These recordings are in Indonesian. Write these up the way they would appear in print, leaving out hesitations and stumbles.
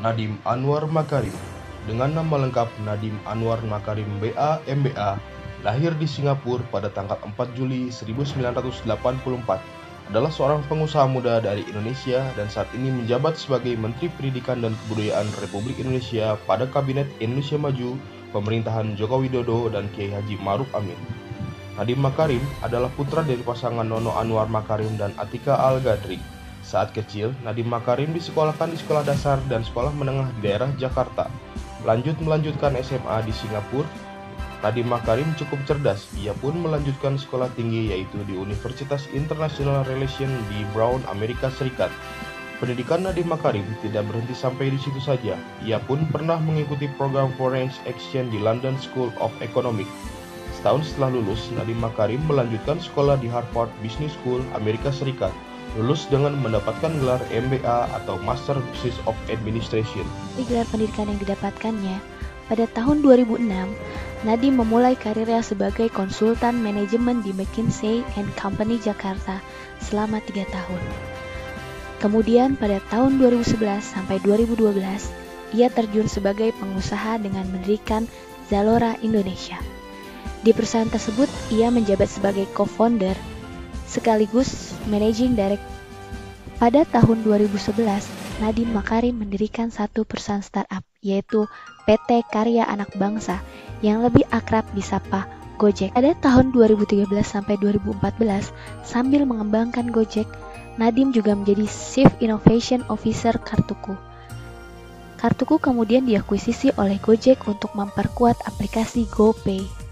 Nadiem Anwar Makarim, dengan nama lengkap Nadiem Anwar Makarim BA MBA, lahir di Singapura pada tanggal 4 Juli 1984, adalah seorang pengusaha muda dari Indonesia dan saat ini menjabat sebagai Menteri Pendidikan dan Kebudayaan Republik Indonesia pada Kabinet Indonesia Maju, pemerintahan Joko Widodo dan Kiai Haji Ma'ruf Amin. Nadiem Makarim adalah putra dari pasangan Nono Anwar Makarim dan Atika Al-Gadri. Saat kecil, Nadiem Makarim disekolahkan di sekolah dasar dan sekolah menengah di daerah Jakarta. Melanjutkan SMA di Singapura, Nadiem Makarim cukup cerdas. Ia pun melanjutkan sekolah tinggi yaitu di Universitas International Relations di Brown, Amerika Serikat. Pendidikan Nadiem Makarim tidak berhenti sampai di situ saja. Ia pun pernah mengikuti program Foreign Exchange di London School of Economics. Setahun setelah lulus, Nadiem Makarim melanjutkan sekolah di Harvard Business School, Amerika Serikat. Lulus dengan mendapatkan gelar MBA atau Master Business of Administration. Di gelar pendidikan yang didapatkannya, pada tahun 2006, Nadiem memulai karirnya sebagai konsultan manajemen di McKinsey & Company Jakarta selama 3 tahun. Kemudian pada tahun 2011 sampai 2012, ia terjun sebagai pengusaha dengan mendirikan Zalora Indonesia. Di perusahaan tersebut, ia menjabat sebagai co-founder sekaligus managing director. Pada tahun 2011, Nadiem Makarim mendirikan satu perusahaan startup, yaitu PT Karya Anak Bangsa, yang lebih akrab disapa Gojek. Pada tahun 2013 sampai 2014, sambil mengembangkan Gojek, Nadiem juga menjadi Chief Innovation Officer Kartuku. Kartuku kemudian diakuisisi oleh Gojek untuk memperkuat aplikasi GoPay.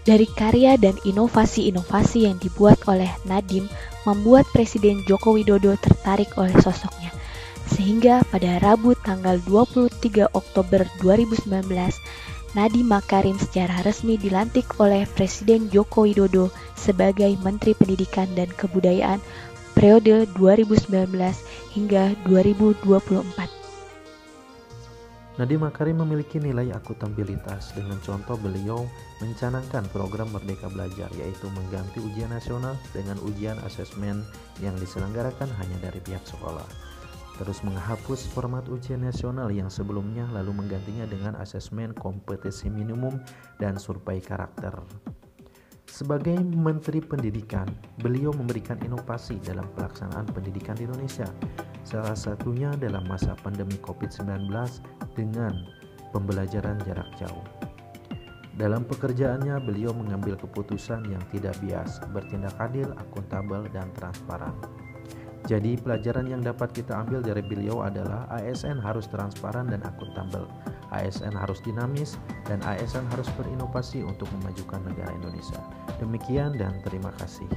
Dari karya dan inovasi-inovasi yang dibuat oleh Nadiem membuat Presiden Joko Widodo tertarik oleh sosoknya. Sehingga pada Rabu tanggal 23 Oktober 2019, Nadiem Makarim secara resmi dilantik oleh Presiden Joko Widodo sebagai Menteri Pendidikan dan Kebudayaan periode 2019 hingga 2024. Nadiem Makarim memiliki nilai akuntabilitas. Dengan contoh, beliau mencanangkan program Merdeka Belajar, yaitu mengganti ujian nasional dengan ujian asesmen yang diselenggarakan hanya dari pihak sekolah. Terus menghapus format ujian nasional yang sebelumnya, lalu menggantinya dengan asesmen kompetensi minimum dan survei karakter. Sebagai Menteri Pendidikan, beliau memberikan inovasi dalam pelaksanaan pendidikan di Indonesia. Salah satunya dalam masa pandemi COVID-19 dengan pembelajaran jarak jauh. Dalam pekerjaannya, beliau mengambil keputusan yang tidak bias, bertindak adil, akuntabel, dan transparan. Jadi pelajaran yang dapat kita ambil dari beliau adalah ASN harus transparan dan akuntabel, ASN harus dinamis, dan ASN harus berinovasi untuk memajukan negara Indonesia. Demikian dan terima kasih.